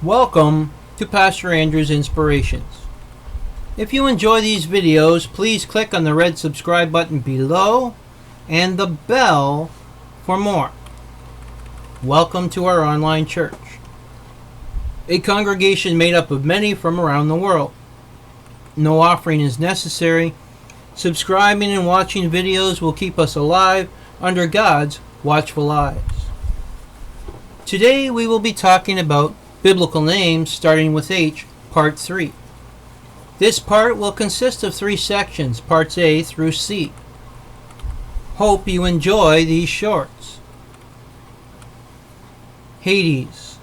Welcome to Pastor Andrew's Inspirations. If you enjoy these videos, please click on the red subscribe button below and the bell for more. Welcome to our online church, a congregation made up of many from around the world. No offering is necessary. Subscribing and watching videos will keep us alive under God's watchful eyes. Today we will be talking about biblical names starting with H, Part 3. This part will consist of 3 sections, Parts A through C. Hope you enjoy these shorts. Hades.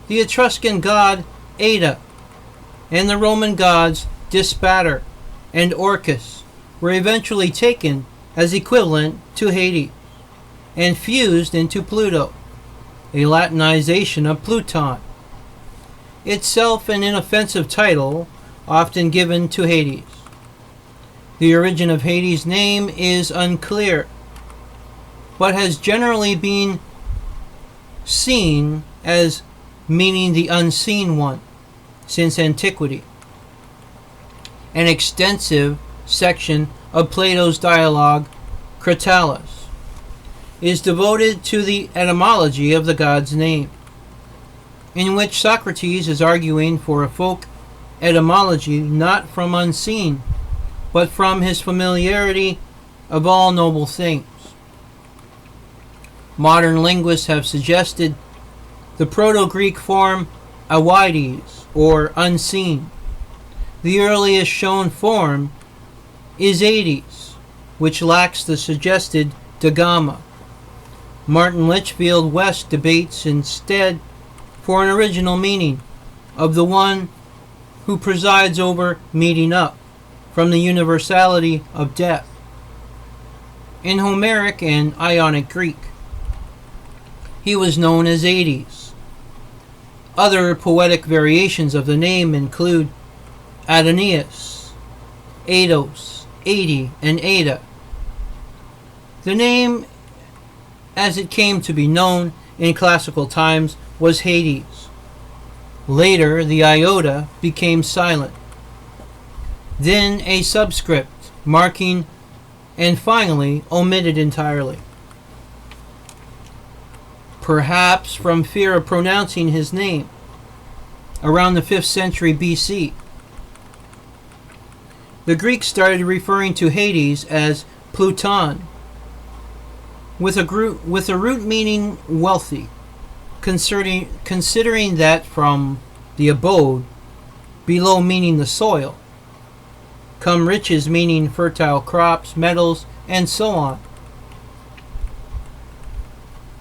The Etruscan god Aita and the Roman gods Dis Pater and Orcus were eventually taken as equivalent to Hades and fused into Pluto, a Latinization of Plouton, itself an inoffensive title often given to Hades. The origin of Hades' name is unclear, but has generally been seen as meaning the unseen one since antiquity. An extensive section of Plato's dialogue, Cratylus, is devoted to the etymology of the god's name, in which Socrates is arguing for a folk etymology not from unseen, but from his familiarity of all noble things. Modern linguists have suggested the Proto-Greek form Awides, or unseen. The earliest shown form is Aașdēs, which lacks the suggested digamma. Martin Litchfield West debates instead for an original meaning of the one who presides over meeting up from the universality of death. In Homeric and Ionic Greek, he was known as Aașdēs. Other poetic variations of the name include Adonis, Aīdos, Aita, and Aita. The name, as it came to be known in classical times, was Hades. Later, the iota became silent, then a subscript marking, and finally omitted entirely. Perhaps from fear of pronouncing his name, around the 5th century BC, the Greeks started referring to Hades as Plouton, with a root meaning wealthy, considering that from the abode, below meaning the soil, come riches meaning fertile crops, metals, and so on.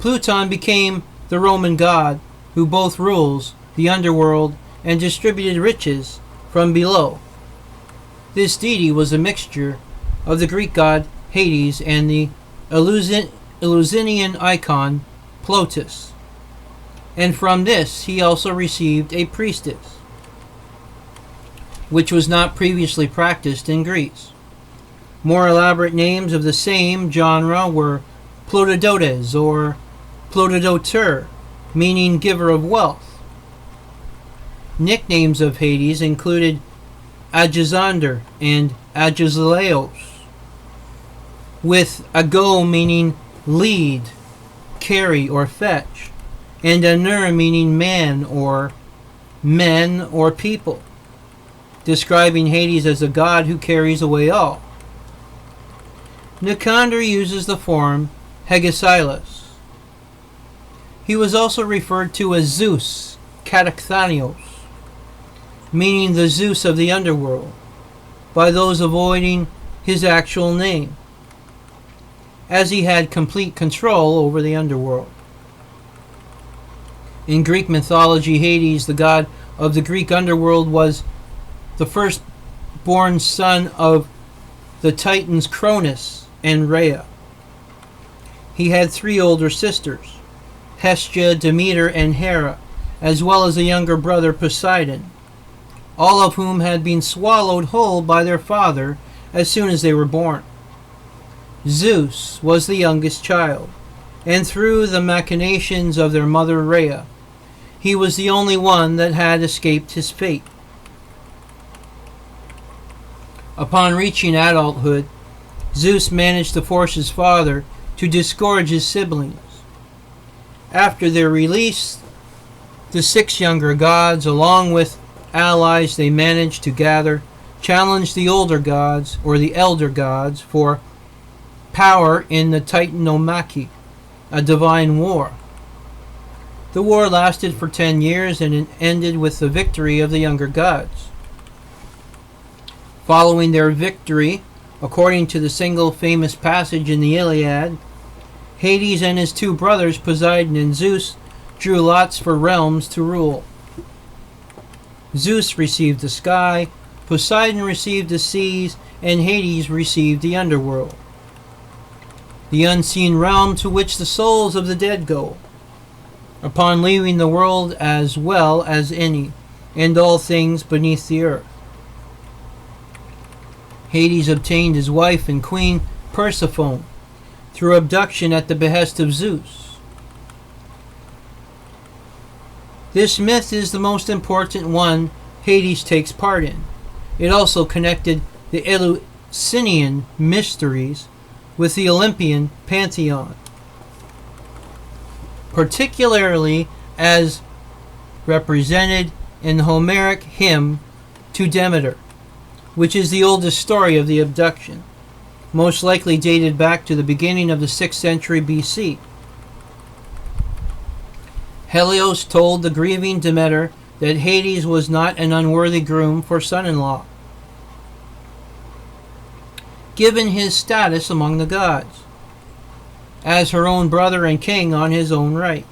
Plouton became the Roman god who both rules the underworld and distributed riches from below. This deity was a mixture of the Greek god Hades and the Eleusinian icon Plotus, and from this he also received a priestess, which was not previously practiced in Greece. More elaborate names of the same genre were Proto-Greek or Proto-Greek, meaning giver of wealth. Nicknames of Hades included Alexander and Aοιdēs, with ago meaning lead, carry, or fetch, and anur meaning man or men or people, describing Hades as a god who carries away all. Nicander uses the form Hegesilos. He was also referred to as Zeus, Katakthanos, meaning the Zeus of the underworld, by those avoiding his actual name, as he had complete control over the underworld. In Greek mythology, Hades, the god of the Greek underworld, was the firstborn son of the Titans Cronus and Rhea. He had 3 older sisters, Hestia, Demeter, and Hera, as well as a younger brother, Poseidon, all of whom had been swallowed whole by their father as soon as they were born. Zeus was the youngest child, and through the machinations of their mother Rhea, he was the only one that had escaped his fate. Upon reaching adulthood, Zeus managed to force his father to disgorge his siblings. After their release, the 6 younger gods, along with allies they managed to gather, challenged the older gods, or the elder gods, for power in the Titanomachy, a divine war. The war lasted for 10 years and it ended with the victory of the younger gods. Following their victory, according to the single famous passage in the Iliad, Hades and his 2 brothers, Poseidon and Zeus, drew lots for realms to rule. Zeus received the sky, Poseidon received the seas, and Hades received the underworld, the unseen realm to which the souls of the dead go, upon leaving the world as well as any, and all things beneath the earth. Hades obtained his wife and queen Persephone through abduction at the behest of Zeus. This myth is the most important one Hades takes part in. It also connected the Eleusinian mysteries with the Olympian pantheon, particularly as represented in the Homeric hymn to Demeter, which is the oldest story of the abduction, most likely dated back to the beginning of the 6th century BC. Helios told the grieving Demeter that Hades was not an unworthy groom for son-in-law, given his status among the gods, as her own brother and king on his own right.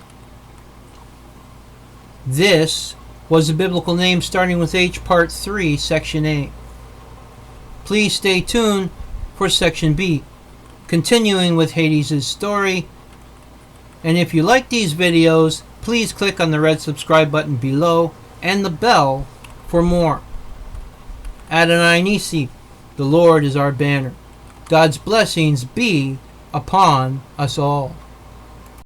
This was a biblical name starting with H, Part 3, Section A. Please stay tuned for Section B, continuing with Hades' story. And if you like these videos, please click on the red subscribe button below and the bell for more. Adonai Nisi, the Lord is our banner. God's blessings be upon us all.